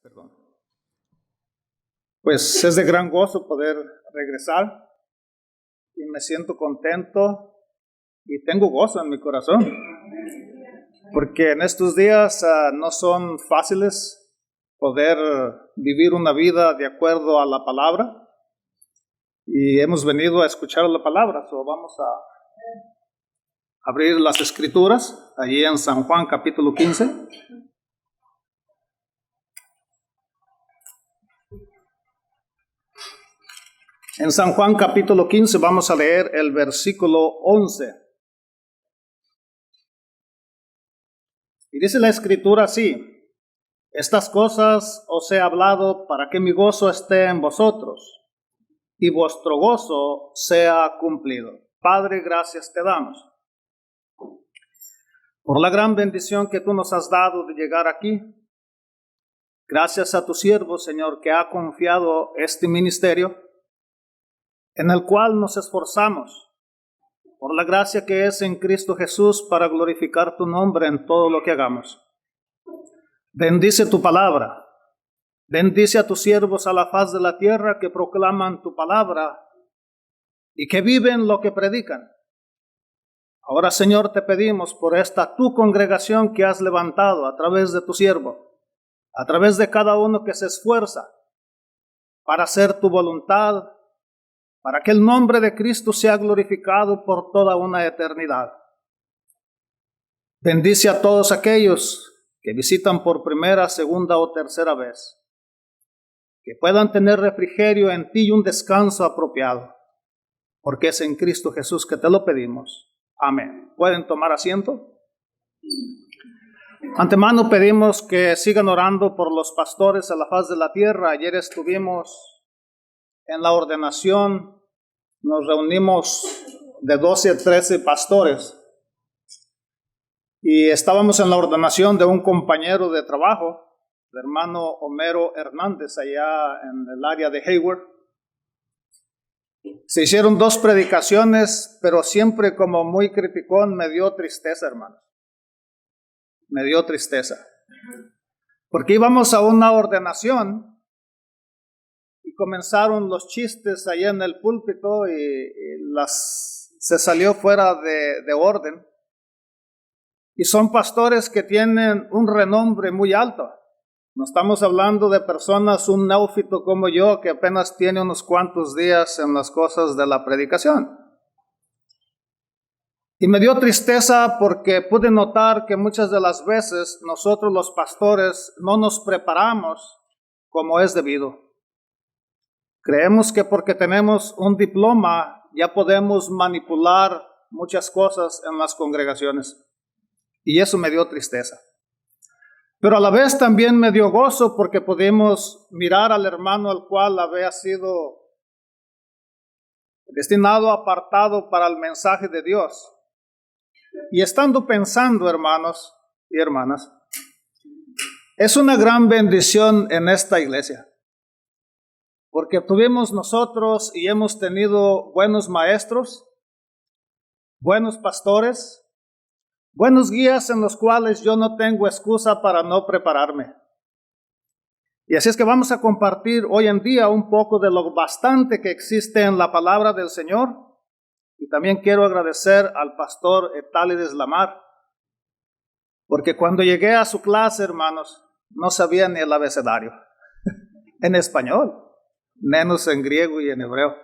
Perdón. Pues es de gran gozo poder regresar y me siento contento y tengo gozo en mi corazón, porque en estos días no son fáciles poder vivir una vida de acuerdo a la palabra y hemos venido a escuchar la palabra. Vamos a abrir las escrituras allí en San Juan capítulo 15. En San Juan capítulo 15 vamos a leer el versículo 11. Y dice la escritura así: estas cosas os he hablado para que mi gozo esté en vosotros y vuestro gozo sea cumplido. Padre, gracias te damos por la gran bendición que tú nos has dado de llegar aquí. Gracias a tu siervo, Señor, que ha confiado este ministerio, en el cual nos esforzamos por la gracia que es en Cristo Jesús para glorificar tu nombre en todo lo que hagamos. Bendice tu palabra. Bendice a tus siervos a la faz de la tierra que proclaman tu palabra y que viven lo que predican. Ahora, Señor, te pedimos por esta tu congregación que has levantado a través de tu siervo, a través de cada uno que se esfuerza para hacer tu voluntad, para que el nombre de Cristo sea glorificado por toda una eternidad. Bendice a todos aquellos que visitan por primera, segunda o tercera vez, que puedan tener refrigerio en ti y un descanso apropiado, porque es en Cristo Jesús que te lo pedimos. Amén. ¿Pueden tomar asiento? Antemano pedimos que sigan orando por los pastores a la faz de la tierra. Ayer estuvimos en la ordenación, nos reunimos de 12 a 13 pastores y estábamos en la ordenación de un compañero de trabajo, el hermano Homero Hernández, allá en el área de Hayward. Se hicieron 2 predicaciones, pero siempre como muy criticón. Me dio tristeza, hermano. Me dio tristeza. Porque íbamos a una ordenación y comenzaron los chistes allá en el púlpito y se salió fuera de orden. Y son pastores que tienen un renombre muy alto. No estamos hablando de personas, un neófito como yo, que apenas tiene unos cuantos días en las cosas de la predicación. Y me dio tristeza porque pude notar que muchas de las veces nosotros los pastores no nos preparamos como es debido. Creemos que porque tenemos un diploma ya podemos manipular muchas cosas en las congregaciones. Y eso me dio tristeza. Pero a la vez también me dio gozo porque pudimos mirar al hermano al cual había sido destinado, apartado para el mensaje de Dios. Y estando pensando, hermanos y hermanas, es una gran bendición en esta iglesia, porque tuvimos nosotros y hemos tenido buenos maestros, buenos pastores, buenos guías en los cuales yo no tengo excusa para no prepararme. Y así es que vamos a compartir hoy en día un poco de lo bastante que existe en la palabra del Señor. Y también quiero agradecer al pastor Etálides Lamar, porque cuando llegué a su clase, hermanos, no sabía ni el abecedario en español, menos en griego y en hebreo.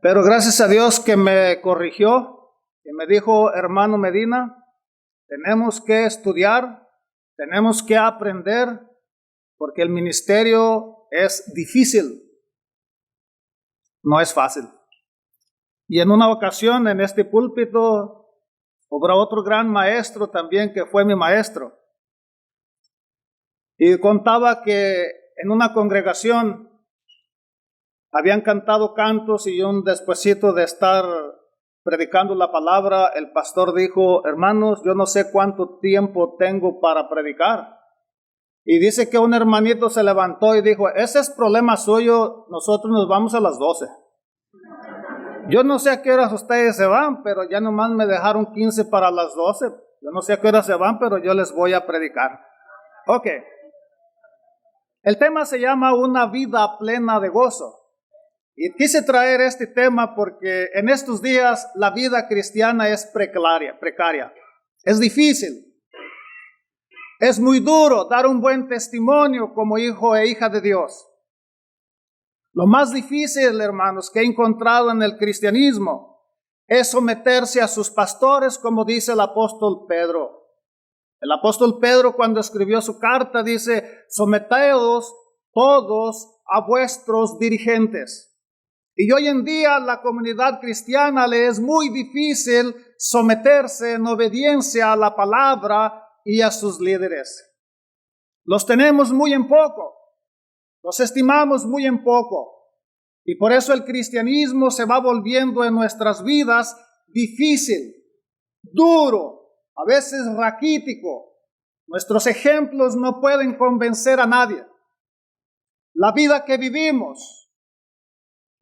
Pero gracias a Dios que me corrigió y me dijo: hermano Medina, tenemos que estudiar, tenemos que aprender, porque el ministerio es difícil, no es fácil. Y en una ocasión en este púlpito hubo otro gran maestro también que fue mi maestro. Y contaba que en una congregación habían cantado cantos y despuesito de estar predicando la palabra, el pastor dijo: hermanos, yo no sé cuánto tiempo tengo para predicar. Y dice que un hermanito se levantó y dijo: ese es problema suyo, nosotros nos vamos a las 12. Yo no sé a qué horas ustedes se van, pero ya nomás me dejaron 15 para las 12. Yo no sé a qué horas se van, pero yo les voy a predicar. Ok. El tema se llama una vida plena de gozo. Y quise traer este tema porque en estos días la vida cristiana es precaria. Es difícil. Es muy duro dar un buen testimonio como hijo e hija de Dios. Lo más difícil, hermanos, que he encontrado en el cristianismo es someterse a sus pastores, como dice el apóstol Pedro. El apóstol Pedro, cuando escribió su carta, dice: someteos todos a vuestros dirigentes. Y hoy en día la comunidad cristiana le es muy difícil someterse en obediencia a la palabra y a sus líderes. Los tenemos muy en poco, los estimamos muy en poco. Y por eso el cristianismo se va volviendo en nuestras vidas difícil, duro, a veces raquítico. Nuestros ejemplos no pueden convencer a nadie. La vida que vivimos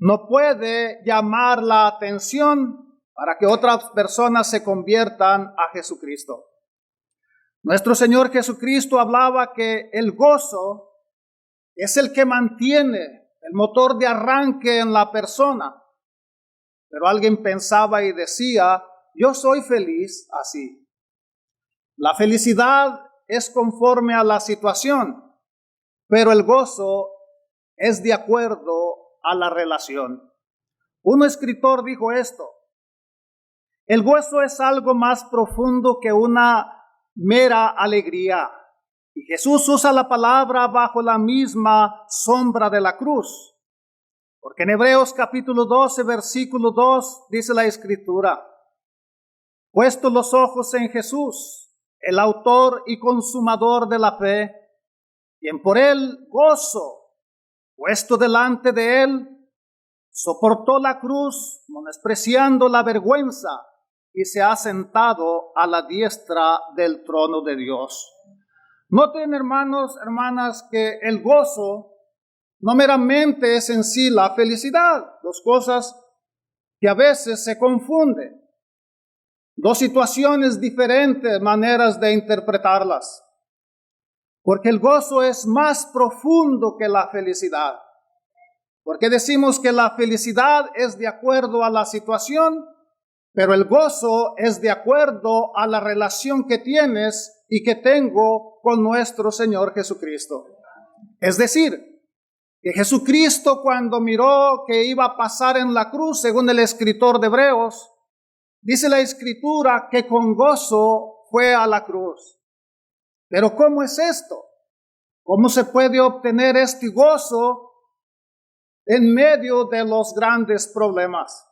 no puede llamar la atención para que otras personas se conviertan a Jesucristo. Nuestro Señor Jesucristo hablaba que el gozo es el que mantiene el motor de arranque en la persona. Pero alguien pensaba y decía: yo soy feliz así. La felicidad es conforme a la situación, pero el gozo es de acuerdo a la relación. Un escritor dijo esto: el gozo es algo más profundo que una mera alegría. Y Jesús usa la palabra bajo la misma sombra de la cruz. Porque en Hebreos capítulo 12, versículo 2, dice la Escritura: puestos los ojos en Jesús, el autor y consumador de la fe, quien por el gozo puesto delante de él, soportó la cruz, menospreciando la vergüenza, y se ha sentado a la diestra del trono de Dios. Noten, hermanos, hermanas, que el gozo no meramente es en sí la felicidad, dos cosas que a veces se confunden, dos situaciones diferentes, maneras de interpretarlas. Porque el gozo es más profundo que la felicidad. Porque decimos que la felicidad es de acuerdo a la situación, pero el gozo es de acuerdo a la relación que tienes y que tengo con nuestro Señor Jesucristo. Es decir, que Jesucristo, cuando miró que iba a pasar en la cruz, según el escritor de Hebreos, dice la Escritura que con gozo fue a la cruz. Pero ¿cómo es esto? ¿Cómo se puede obtener este gozo en medio de los grandes problemas?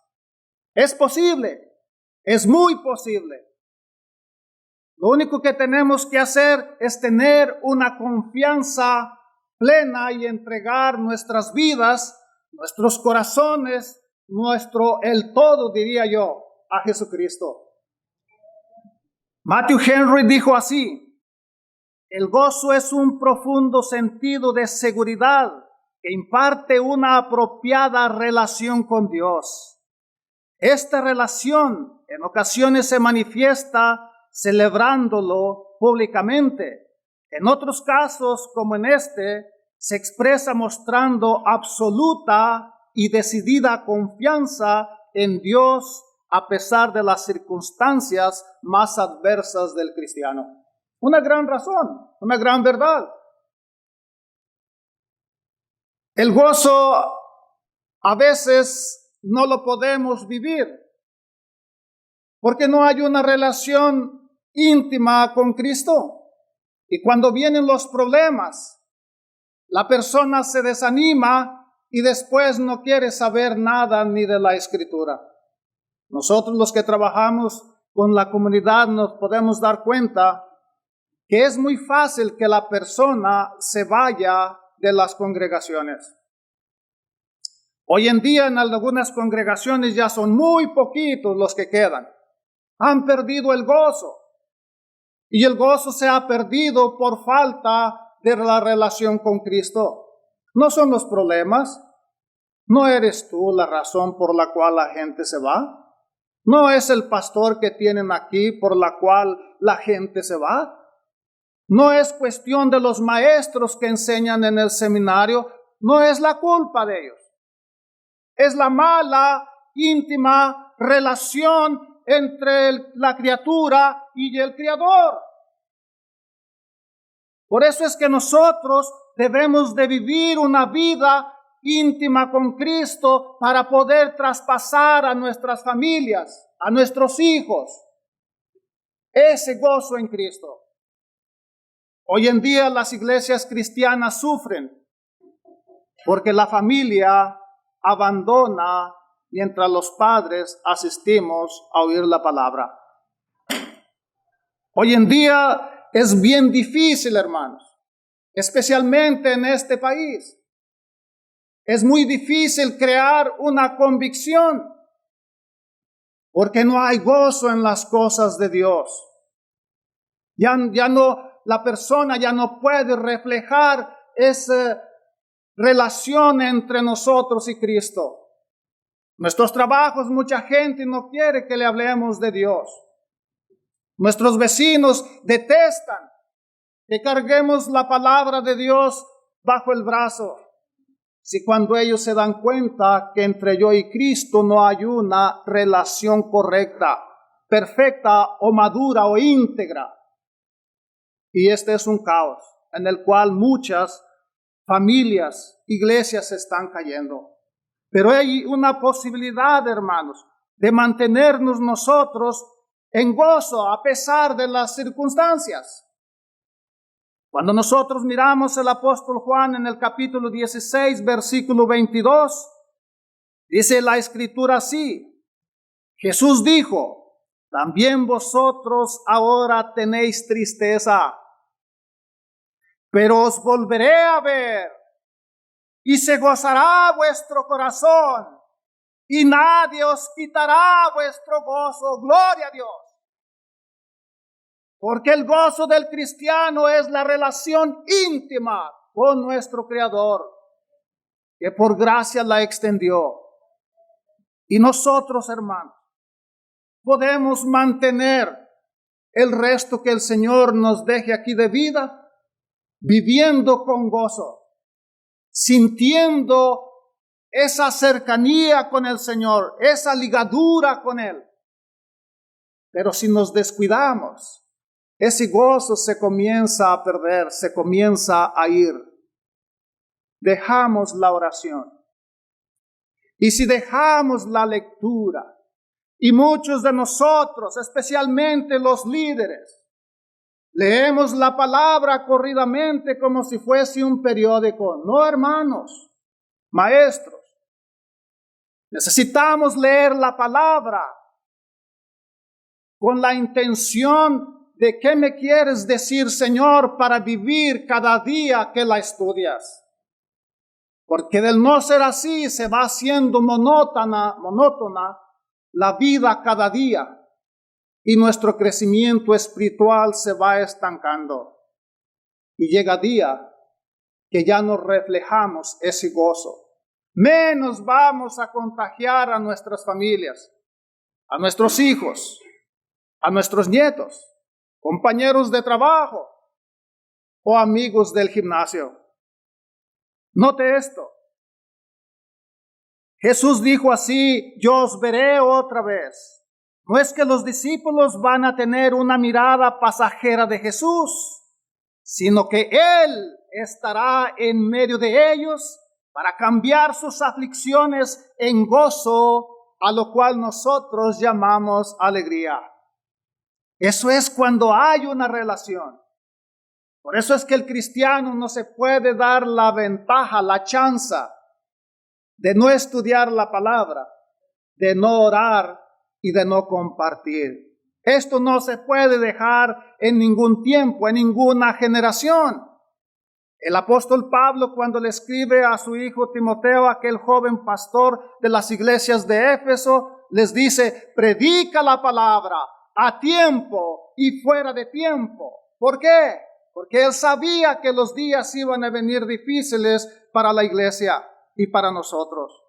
Es posible, es muy posible. Lo único que tenemos que hacer es tener una confianza plena y entregar nuestras vidas, nuestros corazones, el todo, diría yo, a Jesucristo. Matthew Henry dijo así: el gozo es un profundo sentido de seguridad que imparte una apropiada relación con Dios. Esta relación en ocasiones se manifiesta celebrándolo públicamente. En otros casos, como en este, se expresa mostrando absoluta y decidida confianza en Dios a pesar de las circunstancias más adversas del cristiano. Una gran razón, una gran verdad. El gozo a veces no lo podemos vivir porque no hay una relación íntima con Cristo. Y cuando vienen los problemas, la persona se desanima y después no quiere saber nada ni de la Escritura. Nosotros los que trabajamos con la comunidad nos podemos dar cuenta que es muy fácil que la persona se vaya de las congregaciones. Hoy en día en algunas congregaciones ya son muy poquitos los que quedan. Han perdido el gozo. Y el gozo se ha perdido por falta de la relación con Cristo. No son los problemas. No eres tú la razón por la cual la gente se va. No es el pastor que tienen aquí por la cual la gente se va. No es cuestión de los maestros que enseñan en el seminario, no es la culpa de ellos. Es la mala, íntima relación entre la criatura y el Creador. Por eso es que nosotros debemos de vivir una vida íntima con Cristo para poder traspasar a nuestras familias, a nuestros hijos, ese gozo en Cristo. Hoy en día las iglesias cristianas sufren porque la familia abandona mientras los padres asistimos a oír la palabra. Hoy en día es bien difícil, hermanos, especialmente en este país. Es muy difícil crear una convicción porque no hay gozo en las cosas de Dios. La persona ya no puede reflejar esa relación entre nosotros y Cristo. Nuestros trabajos, mucha gente no quiere que le hablemos de Dios. Nuestros vecinos detestan que carguemos la palabra de Dios bajo el brazo. Si cuando ellos se dan cuenta que entre yo y Cristo no hay una relación correcta, perfecta o madura o íntegra. Y este es un caos en el cual muchas familias, iglesias están cayendo. Pero hay una posibilidad, hermanos, de mantenernos nosotros en gozo a pesar de las circunstancias. Cuando nosotros miramos el apóstol Juan en el capítulo 16, versículo 22, dice la escritura así: Jesús dijo, también vosotros ahora tenéis tristeza, pero os volveré a ver y se gozará vuestro corazón y nadie os quitará vuestro gozo. Gloria a Dios. Porque el gozo del cristiano es la relación íntima con nuestro Creador, que por gracia la extendió. Y nosotros, hermanos, podemos mantener el resto que el Señor nos deje aquí de vida, viviendo con gozo, sintiendo esa cercanía con el Señor, esa ligadura con Él. Pero si nos descuidamos, ese gozo se comienza a perder, se comienza a ir. Dejamos la oración. Y si dejamos la lectura, y muchos de nosotros, especialmente los líderes, leemos la palabra corridamente como si fuese un periódico. No, hermanos, maestros, necesitamos leer la palabra con la intención de qué me quieres decir, Señor, para vivir cada día que la estudias. Porque del no ser así se va haciendo monótona la vida cada día y nuestro crecimiento espiritual se va estancando. Y llega día que ya no reflejamos ese gozo. Menos vamos a contagiar a nuestras familias, a nuestros hijos, a nuestros nietos, compañeros de trabajo o amigos del gimnasio. Note esto. Jesús dijo así: yo os veré otra vez. No es que los discípulos van a tener una mirada pasajera de Jesús, sino que Él estará en medio de ellos para cambiar sus aflicciones en gozo, a lo cual nosotros llamamos alegría. Eso es cuando hay una relación. Por eso es que el cristiano no se puede dar la ventaja, la chance de no estudiar la palabra, de no orar y de no compartir. Esto no se puede dejar en ningún tiempo, en ninguna generación. El apóstol Pablo, cuando le escribe a su hijo Timoteo, aquel joven pastor de las iglesias de Éfeso, les dice: predica la palabra a tiempo y fuera de tiempo. ¿Por qué? Porque él sabía que los días iban a venir difíciles para la iglesia y para nosotros.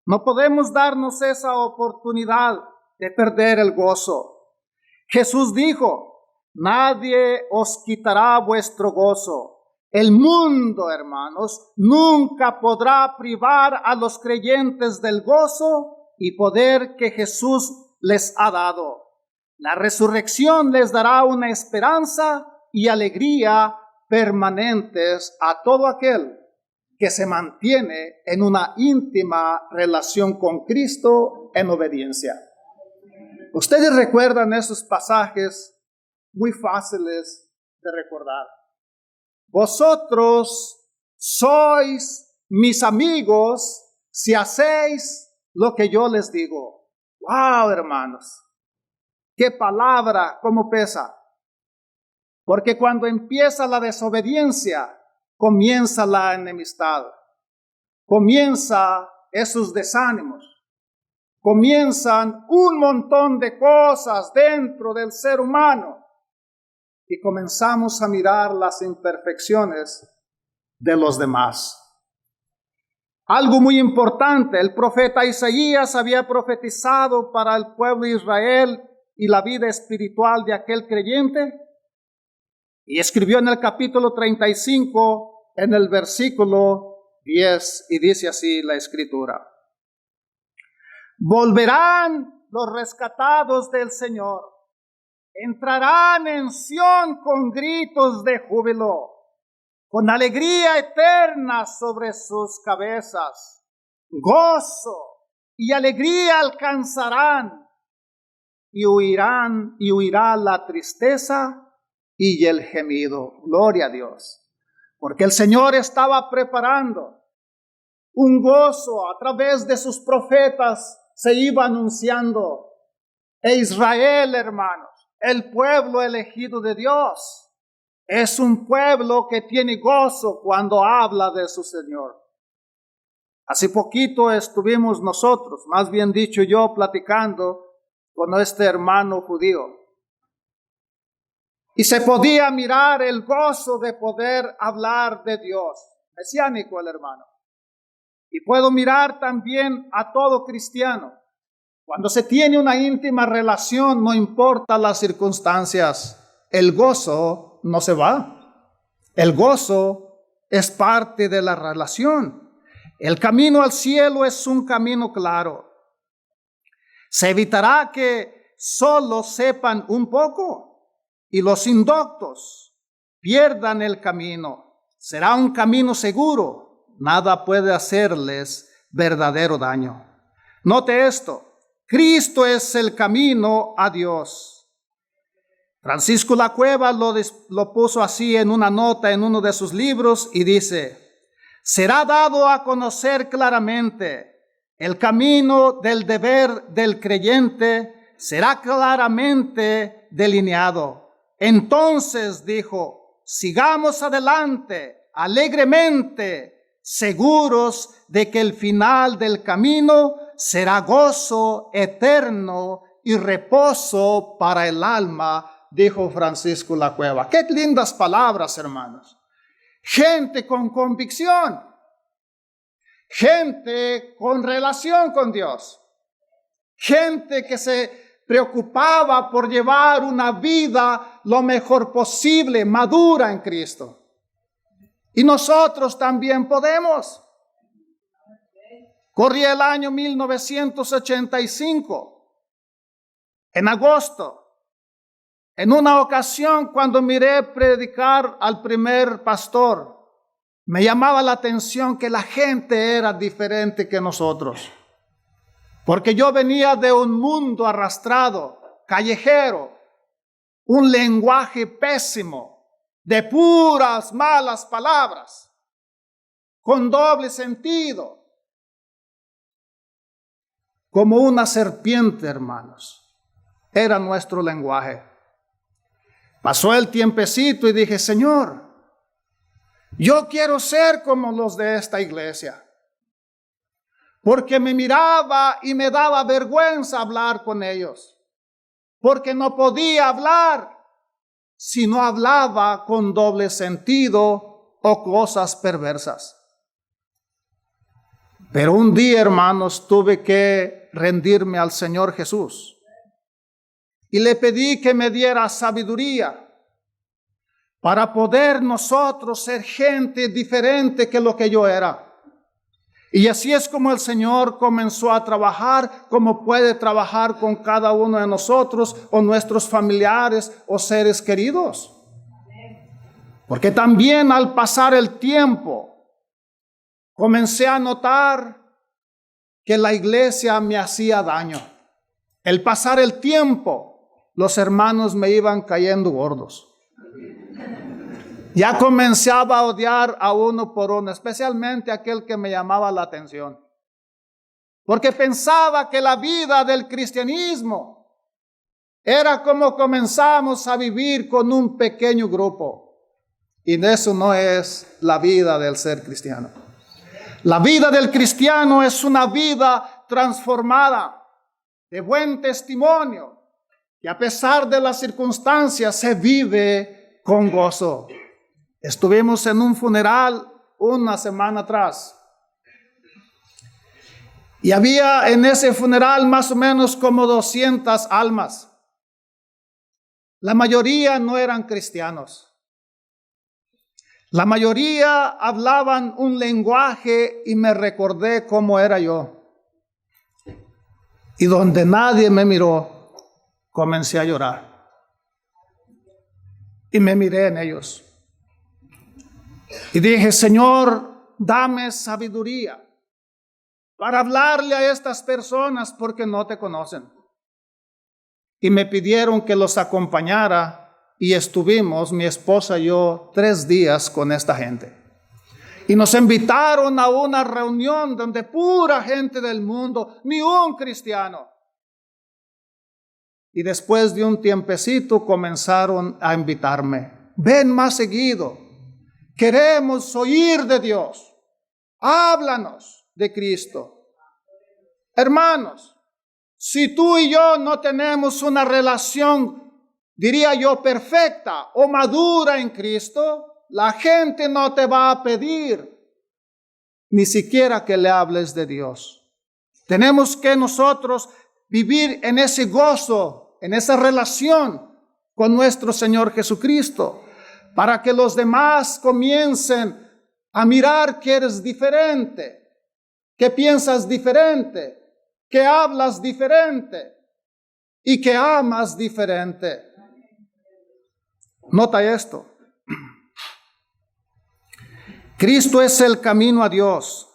No podemos darnos esa oportunidad de perder el gozo. Jesús dijo: nadie os quitará vuestro gozo. El mundo, hermanos, nunca podrá privar a los creyentes del gozo y poder que Jesús les ha dado. La resurrección les dará una esperanza y alegría permanentes a todo aquel que se mantiene en una íntima relación con Cristo en obediencia. Ustedes recuerdan esos pasajes muy fáciles de recordar. Vosotros sois mis amigos si hacéis lo que yo les digo. ¡Wow, hermanos! ¡Qué palabra! ¿Cómo pesa? Porque cuando empieza la desobediencia, comienza la enemistad. Comienza esos desánimos. Comienzan un montón de cosas dentro del ser humano. Y comenzamos a mirar las imperfecciones de los demás. Algo muy importante, el profeta Isaías había profetizado para el pueblo de Israel y la vida espiritual de aquel creyente, y escribió en el capítulo 35, en el versículo 10, y dice así la escritura: volverán los rescatados del Señor, entrarán en Sión con gritos de júbilo, con alegría eterna sobre sus cabezas. Gozo y alegría alcanzarán, y huirá la tristeza y el gemido. Gloria a Dios. Porque el Señor estaba preparando un gozo a través de sus profetas, se iba anunciando. E Israel, hermanos, el pueblo elegido de Dios, es un pueblo que tiene gozo cuando habla de su Señor. Hace poquito estuvimos nosotros, más bien dicho yo, platicando con este hermano judío. Y se podía mirar el gozo de poder hablar de Dios. Mesiánico el hermano. Y puedo mirar también a todo cristiano. Cuando se tiene una íntima relación, no importa las circunstancias, el gozo no se va. El gozo es parte de la relación. El camino al cielo es un camino claro. Se evitará que solo sepan un poco y los indoctos pierdan el camino. Será un camino seguro. Nada puede hacerles verdadero daño. Note esto. Cristo es el camino a Dios. Francisco La Cueva lo puso así en una nota en uno de sus libros y dice: será dado a conocer claramente el camino del deber del creyente, será claramente delineado. Entonces dijo: sigamos adelante alegremente, seguros de que el final del camino será gozo eterno y reposo para el alma, dijo Francisco La Cueva. Qué lindas palabras, hermanos. Gente con convicción, gente con relación con Dios, gente que se preocupaba por llevar una vida lo mejor posible, madura en Cristo. Y nosotros también podemos. Corría el año 1985, en agosto. En una ocasión, cuando miré predicar al primer pastor, me llamaba la atención que la gente era diferente que nosotros. Porque yo venía de un mundo arrastrado, callejero, un lenguaje pésimo, de puras malas palabras, con doble sentido. Como una serpiente, hermanos, era nuestro lenguaje. Pasó el tiempecito y dije: Señor, yo quiero ser como los de esta iglesia. Porque me miraba y me daba vergüenza hablar con ellos. Porque no podía hablar si no hablaba con doble sentido o cosas perversas. Pero un día, hermanos, tuve que rendirme al Señor Jesús. y le pedí que me diera sabiduría para poder nosotros ser gente diferente que lo que yo era. Y así es como el Señor comenzó a trabajar, como puede trabajar con cada uno de nosotros o nuestros familiares o seres queridos. Porque también al pasar el tiempo, comencé a notar que la iglesia me hacía daño. El pasar el tiempo, los hermanos me iban cayendo gordos. Ya comenzaba a odiar a uno por uno, especialmente aquel que me llamaba la atención. Porque pensaba que la vida del cristianismo era como comenzamos a vivir con un pequeño grupo. Y eso no es la vida del ser cristiano. La vida del cristiano es una vida transformada, de buen testimonio, y a pesar de las circunstancias se vive con gozo. Estuvimos en un funeral una semana atrás. Y había en ese funeral más o menos como 200 almas. La mayoría no eran cristianos. La mayoría hablaban un lenguaje y me recordé cómo era yo. Y donde nadie me miró, comencé a llorar. Y me miré en ellos. Y dije, Señor, dame sabiduría para hablarle a estas personas porque no te conocen. Y me pidieron que los acompañara y estuvimos, mi esposa y yo, 3 días con esta gente. Y nos invitaron a una reunión donde pura gente del mundo, ni un cristiano. Y después de un tiempecito comenzaron a invitarme. Ven más seguido. Queremos oír de Dios. Háblanos de Cristo. Hermanos, si tú y yo no tenemos una relación, diría yo, perfecta o madura en Cristo, la gente no te va a pedir ni siquiera que le hables de Dios. Tenemos que nosotros vivir en ese gozo, en esa relación con nuestro Señor Jesucristo, para que los demás comiencen a mirar que eres diferente, que piensas diferente, que hablas diferente y que amas diferente. Nota esto. Cristo es el camino a Dios.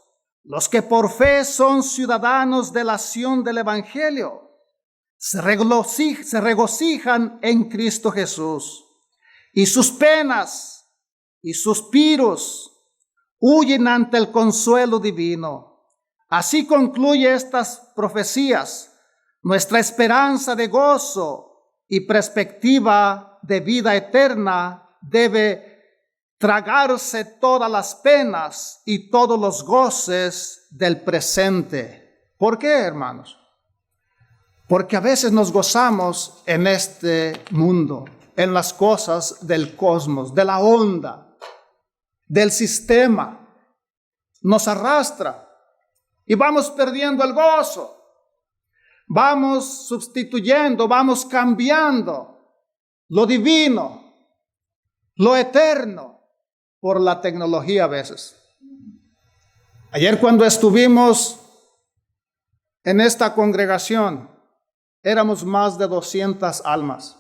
Los que por fe son ciudadanos de la acción del Evangelio se regocijan en Cristo Jesús. Y sus penas y suspiros huyen ante el consuelo divino. Así concluye estas profecías. Nuestra esperanza de gozo y perspectiva de vida eterna debe tragarse todas las penas y todos los goces del presente. ¿Por qué, hermanos? Porque a veces nos gozamos en este mundo, en las cosas del cosmos, de la onda, del sistema. Nos arrastra y vamos perdiendo el gozo. Vamos sustituyendo, vamos cambiando lo divino, lo eterno, por la tecnología a veces. Ayer cuando estuvimos en esta congregación, éramos más de 200 almas.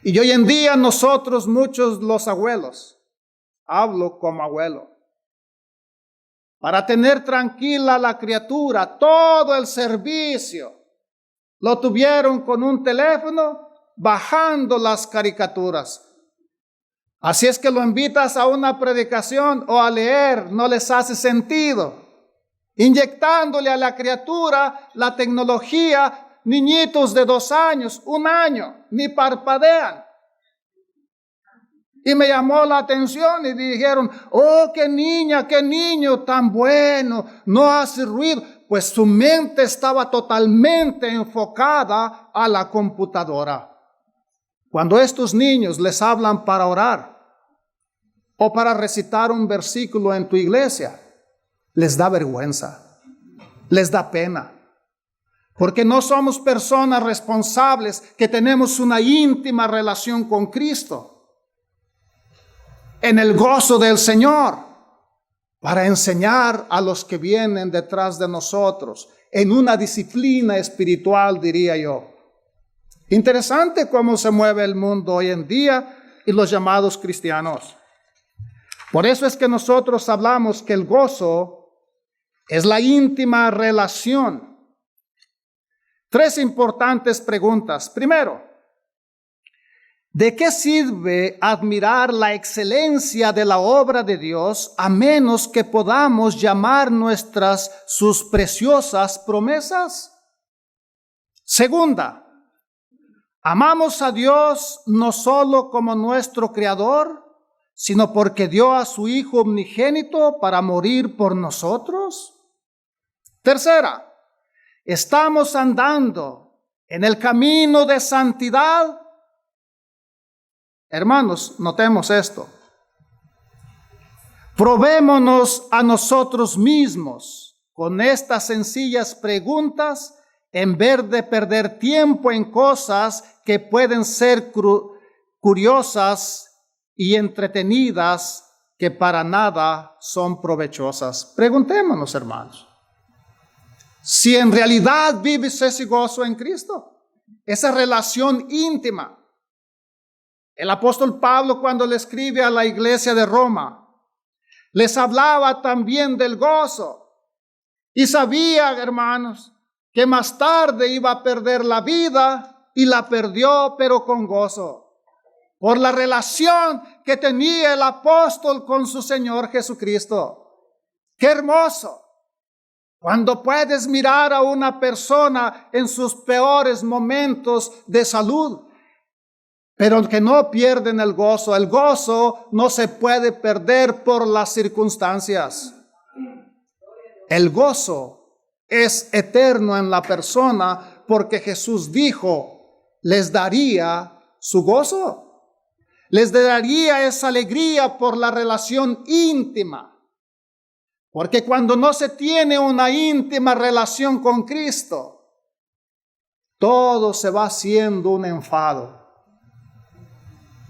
Y hoy en día nosotros, muchos los abuelos, hablo como abuelo, para tener tranquila la criatura, todo el servicio, lo tuvieron con un teléfono bajando las caricaturas. Así es que lo invitas a una predicación o a leer, no les hace sentido. Inyectándole a la criatura la tecnología, niñitos de 2 años, 1 año, ni parpadean. Y me llamó la atención y dijeron, oh, qué niña, qué niño tan bueno, no hace ruido. Pues su mente estaba totalmente enfocada a la computadora. Cuando estos niños les hablan para orar o para recitar un versículo en tu iglesia, les da vergüenza, les da pena. Porque no somos personas responsables que tenemos una íntima relación con Cristo en el gozo del Señor para enseñar a los que vienen detrás de nosotros en una disciplina espiritual, diría yo. Interesante cómo se mueve el mundo hoy en día y los llamados cristianos. Por eso es que nosotros hablamos que el gozo es la íntima relación. 3 importantes preguntas. Primero, ¿de qué sirve admirar la excelencia de la obra de Dios a menos que podamos llamar nuestras sus preciosas promesas? Segunda, ¿amamos a Dios no solo como nuestro Creador, sino porque dio a su Hijo unigénito para morir por nosotros? Tercera, ¿estamos andando en el camino de santidad? Hermanos, notemos esto. Probémonos a nosotros mismos con estas sencillas preguntas en vez de perder tiempo en cosas que pueden ser curiosas y entretenidas que para nada son provechosas. Preguntémonos, hermanos, si en realidad vives ese gozo en Cristo, esa relación íntima. El apóstol Pablo, cuando le escribe a la iglesia de Roma, les hablaba también del gozo y sabía, hermanos, que más tarde iba a perder la vida y la perdió, pero con gozo, por la relación que tenía el apóstol con su Señor Jesucristo. ¡Qué hermoso! Cuando puedes mirar a una persona en sus peores momentos de salud, pero que no pierden el gozo no se puede perder por las circunstancias. El gozo es eterno en la persona porque Jesús dijo, les daría su gozo, les daría esa alegría por la relación íntima. Porque cuando no se tiene una íntima relación con Cristo, todo se va haciendo un enfado,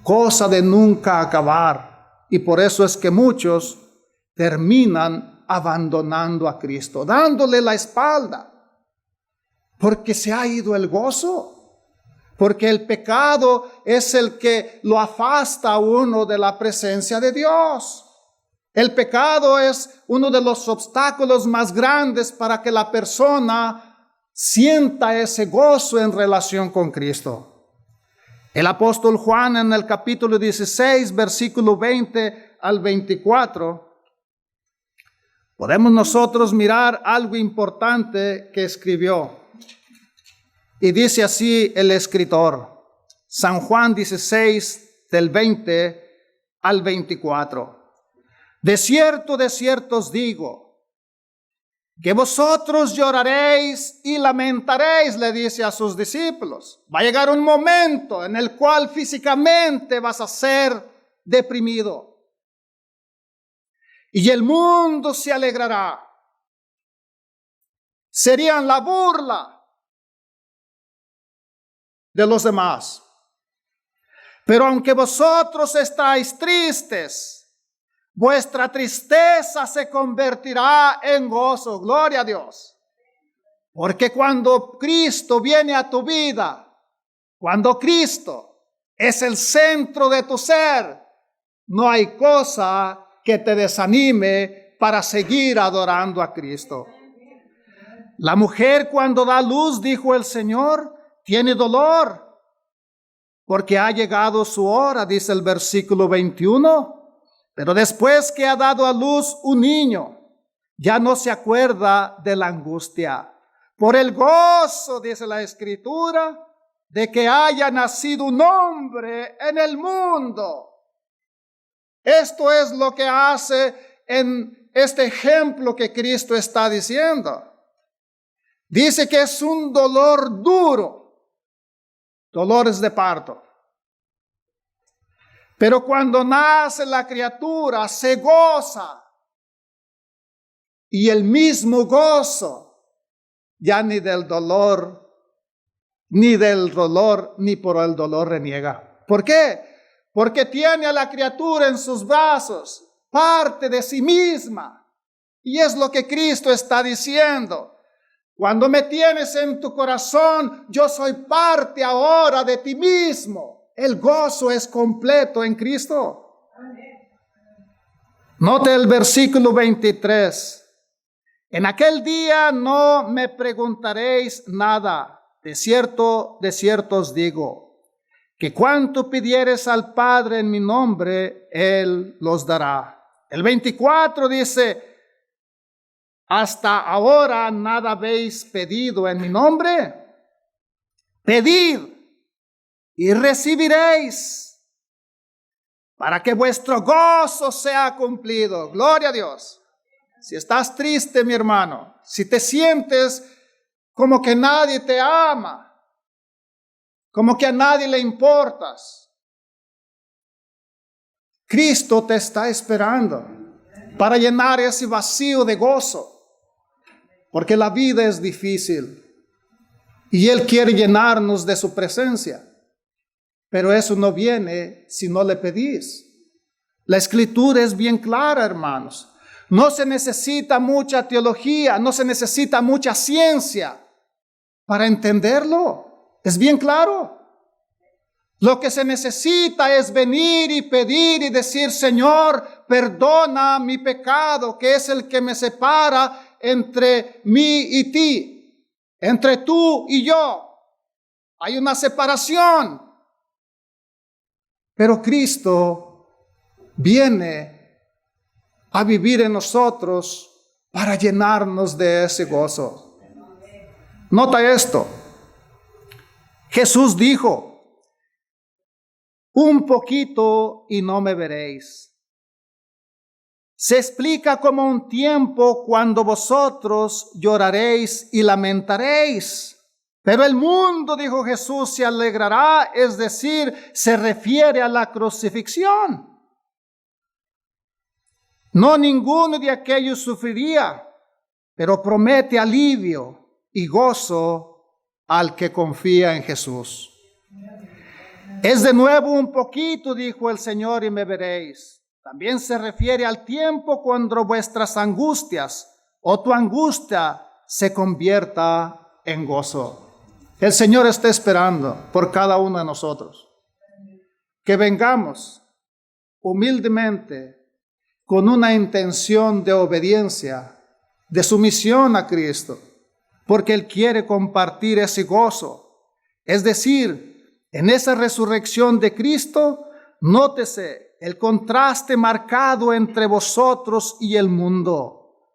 cosa de nunca acabar. Y por eso es que muchos terminan abandonando a Cristo, dándole la espalda, porque se ha ido el gozo, porque el pecado es el que lo afasta a uno de la presencia de Dios. El pecado es uno de los obstáculos más grandes para que la persona sienta ese gozo en relación con Cristo. El apóstol Juan en el capítulo 16, versículo 20 al 24, podemos nosotros mirar algo importante que escribió. Y dice así el escritor, San Juan 16, del 20 al 24. De cierto os digo, que vosotros lloraréis y lamentaréis, le dice a sus discípulos. Va a llegar un momento en el cual físicamente vas a ser deprimido. Y el mundo se alegrará. Serían la burla de los demás. Pero aunque vosotros estáis tristes, vuestra tristeza se convertirá en gozo. Gloria a Dios. Porque cuando Cristo viene a tu vida, cuando Cristo es el centro de tu ser, no hay cosa que te desanime para seguir adorando a Cristo. La mujer cuando da luz, dijo el Señor, tiene dolor, porque ha llegado su hora, dice el versículo 21. Pero después que ha dado a luz un niño, ya no se acuerda de la angustia. Por el gozo, dice la Escritura, de que haya nacido un hombre en el mundo. Esto es lo que hace en este ejemplo que Cristo está diciendo. Dice que es un dolor duro, dolores de parto. Pero cuando nace la criatura, se goza. Y el mismo gozo ya ni del dolor, ni por el dolor reniega. ¿Por qué? Porque tiene a la criatura en sus brazos, parte de sí misma. Y es lo que Cristo está diciendo. Cuando me tienes en tu corazón, yo soy parte ahora de ti mismo. El gozo es completo en Cristo. Note el versículo 23. En aquel día no me preguntaréis nada. De cierto os digo, que cuanto pidieres al Padre en mi nombre, Él los dará. El 24 dice, hasta ahora nada habéis pedido en mi nombre. Pedid y recibiréis, para que vuestro gozo sea cumplido. Gloria a Dios. Si estás triste, mi hermano, si te sientes como que nadie te ama, como que a nadie le importas, Cristo te está esperando para llenar ese vacío de gozo, porque la vida es difícil y Él quiere llenarnos de su presencia, pero eso no viene si no le pedís. La Escritura es bien clara, hermanos. No se necesita mucha teología, no se necesita mucha ciencia para entenderlo. Es bien claro. Lo que se necesita es venir y pedir y decir, Señor, perdona mi pecado, que es el que me separa entre mí y ti, entre tú y yo. Hay una separación. Pero Cristo viene a vivir en nosotros para llenarnos de ese gozo. Nota esto. Jesús dijo, un poquito y no me veréis. Se explica como un tiempo cuando vosotros lloraréis y lamentaréis. Pero el mundo, dijo Jesús, se alegrará, es decir, se refiere a la crucifixión. No ninguno de aquellos sufriría, pero promete alivio y gozo al que confía en Jesús. Es de nuevo un poquito, dijo el Señor, y me veréis. También se refiere al tiempo cuando vuestras angustias o tu angustia se convierta en gozo. El Señor está esperando por cada uno de nosotros que vengamos humildemente con una intención de obediencia, de sumisión a Cristo, porque Él quiere compartir ese gozo. Es decir, en esa resurrección de Cristo, nótese el contraste marcado entre vosotros y el mundo.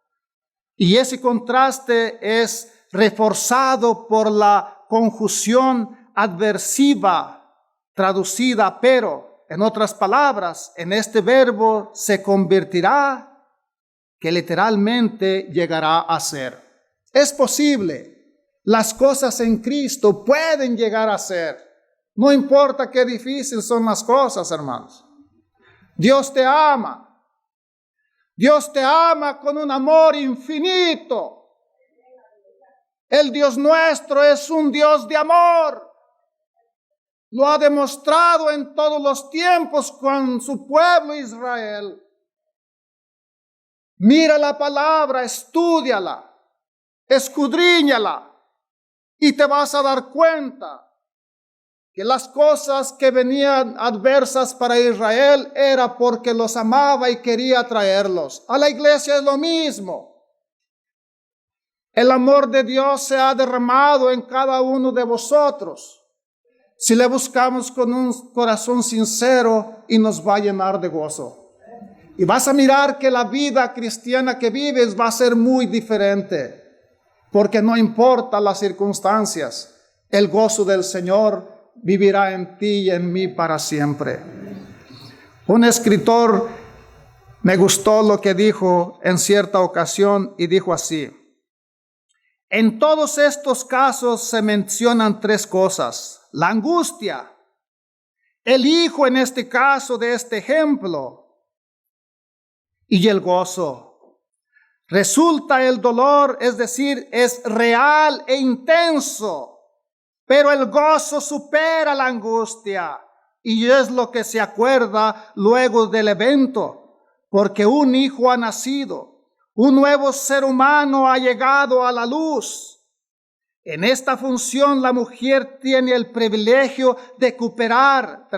Y ese contraste es reforzado por la conjunción adversiva, traducida pero. En otras palabras, en este verbo se convertirá, que literalmente llegará a ser. Es posible. Las cosas en Cristo pueden llegar a ser. No importa qué difícil son las cosas, hermanos. Dios te ama. Dios te ama con un amor infinito. El Dios nuestro es un Dios de amor. Lo ha demostrado en todos los tiempos con su pueblo Israel. Mira la palabra, estúdiala, escudriñala y te vas a dar cuenta que las cosas que venían adversas para Israel era porque los amaba y quería traerlos. A la iglesia es lo mismo. El amor de Dios se ha derramado en cada uno de vosotros. Si le buscamos con un corazón sincero y nos va a llenar de gozo. Y vas a mirar que la vida cristiana que vives va a ser muy diferente. Porque no importa las circunstancias, el gozo del Señor vivirá en ti y en mí para siempre. Un escritor me gustó lo que dijo en cierta ocasión y dijo así: en todos estos casos se mencionan tres cosas: la angustia, el hijo en este caso de este ejemplo, y el gozo. Resulta el dolor, es decir, es real e intenso, pero el gozo supera la angustia y es lo que se acuerda luego del evento, porque un hijo ha nacido, un nuevo ser humano ha llegado a la luz. En esta función la mujer tiene el privilegio de cooperar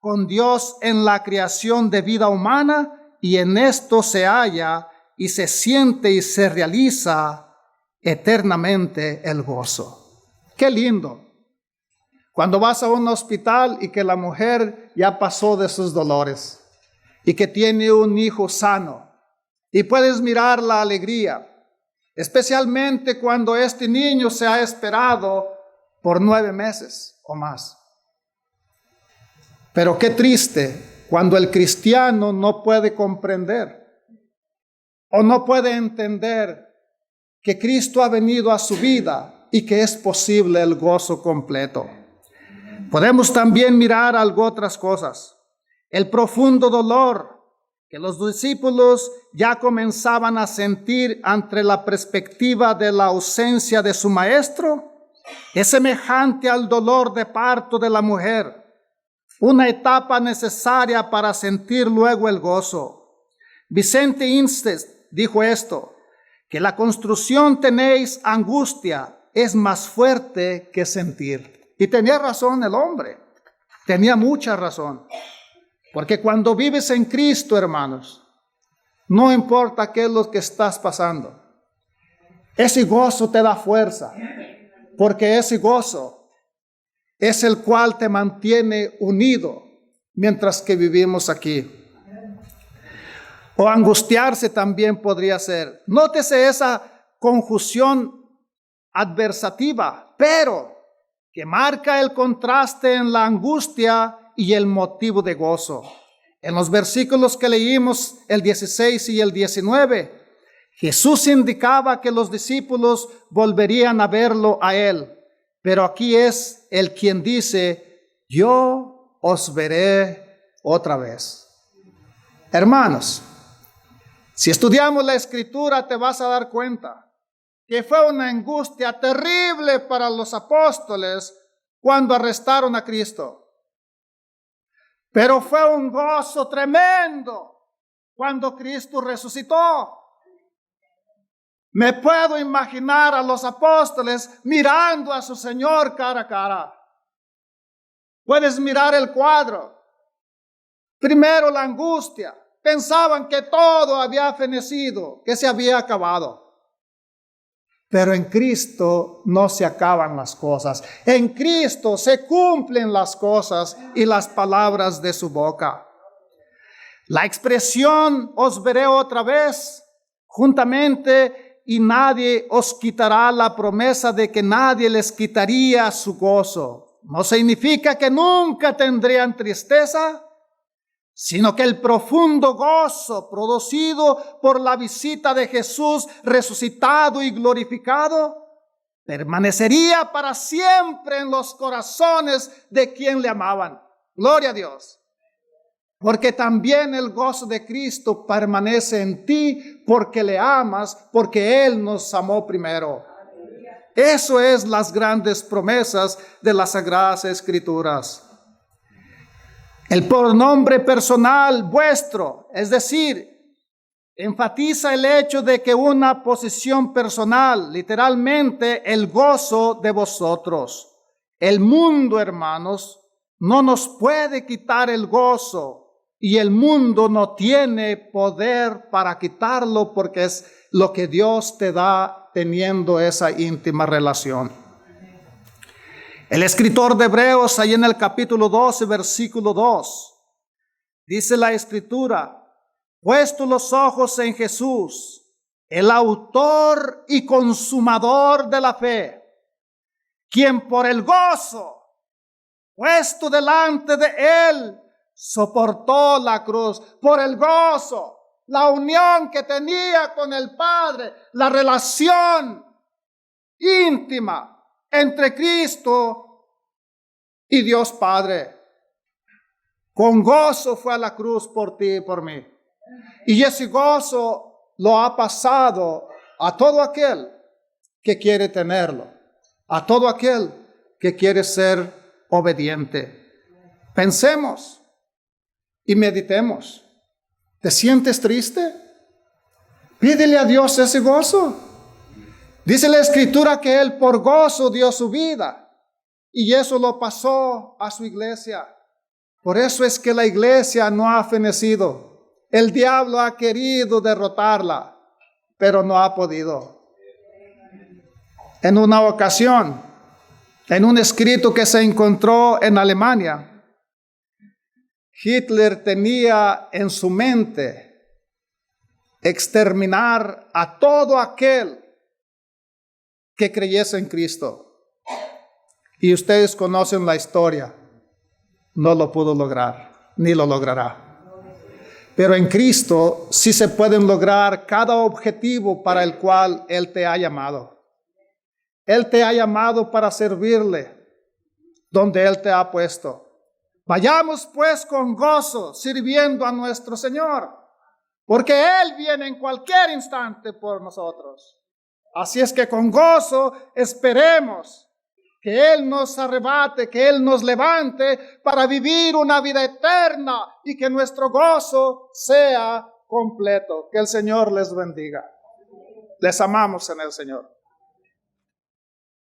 con Dios en la creación de vida humana, y en esto se halla y se siente y se realiza eternamente el gozo. Qué lindo. Cuando vas a un hospital y que la mujer ya pasó de sus dolores y que tiene un hijo sano y puedes mirar la alegría, especialmente cuando este niño se ha esperado por 9 meses o más. Pero qué triste cuando el cristiano no puede comprender o no puede entender que Cristo ha venido a su vida y que es posible el gozo completo. Podemos también mirar algo otras cosas. El profundo dolor que los discípulos ya comenzaban a sentir ante la perspectiva de la ausencia de su maestro es semejante al dolor de parto de la mujer, una etapa necesaria para sentir luego el gozo. Vicente Inces dijo esto, que la construcción tenéis angustia es más fuerte que sentir. Y tenía razón el hombre, tenía mucha razón. Porque cuando vives en Cristo, hermanos, no importa qué es lo que estás pasando, ese gozo te da fuerza, porque ese gozo es el cual te mantiene unido mientras que vivimos aquí. O angustiarse también podría ser. Nótese esa conjunción adversativa, pero que marca el contraste en la angustia y el motivo de gozo. En los versículos que leímos, el 16 y el 19, Jesús indicaba que los discípulos volverían a verlo a él. Pero aquí es el quien dice, yo os veré otra vez. Hermanos, si estudiamos la Escritura te vas a dar cuenta que fue una angustia terrible para los apóstoles cuando arrestaron a Cristo. Pero fue un gozo tremendo cuando Cristo resucitó. Me puedo imaginar a los apóstoles mirando a su Señor cara a cara. Puedes mirar el cuadro. Primero la angustia. Pensaban que todo había fenecido, que se había acabado. Pero en Cristo no se acaban las cosas. En Cristo se cumplen las cosas y las palabras de su boca. La expresión os veré otra vez juntamente y nadie os quitará la promesa de que nadie les quitaría su gozo. No significa que nunca tendrían tristeza, sino que el profundo gozo producido por la visita de Jesús resucitado y glorificado permanecería para siempre en los corazones de quien le amaban. Gloria a Dios. Porque también el gozo de Cristo permanece en ti porque le amas, porque Él nos amó primero. Eso es las grandes promesas de las Sagradas Escrituras. El pronombre personal vuestro, es decir, enfatiza el hecho de que una posición personal, literalmente el gozo de vosotros. El mundo, hermanos, no nos puede quitar el gozo y el mundo no tiene poder para quitarlo porque es lo que Dios te da teniendo esa íntima relación. El escritor de Hebreos, ahí en el capítulo 12, versículo 2, dice la Escritura, puesto los ojos en Jesús, el autor y consumador de la fe, quien por el gozo puesto delante de él soportó la cruz, por el gozo, la unión que tenía con el Padre, la relación íntima entre Cristo y Dios Padre. Con gozo fue a la cruz por ti y por mí. Y ese gozo lo ha pasado a todo aquel que quiere tenerlo, a todo aquel que quiere ser obediente. Pensemos y meditemos. ¿Te sientes triste? Pídele a Dios ese gozo. Dice la Escritura que Él por gozo dio su vida y eso lo pasó a su iglesia. Por eso es que la iglesia no ha fenecido. El diablo ha querido derrotarla, pero no ha podido. En una ocasión, en un escrito que se encontró en Alemania, Hitler tenía en su mente exterminar a todo aquel que creyese en Cristo. Y ustedes conocen la historia. No lo pudo lograr, ni lo logrará. Pero en Cristo sí se pueden lograr cada objetivo para el cual Él te ha llamado. Él te ha llamado para servirle donde Él te ha puesto. Vayamos pues con gozo sirviendo a nuestro Señor, porque Él viene en cualquier instante por nosotros. Así es que con gozo esperemos que Él nos arrebate, que Él nos levante para vivir una vida eterna y que nuestro gozo sea completo. Que el Señor les bendiga. Les amamos en el Señor.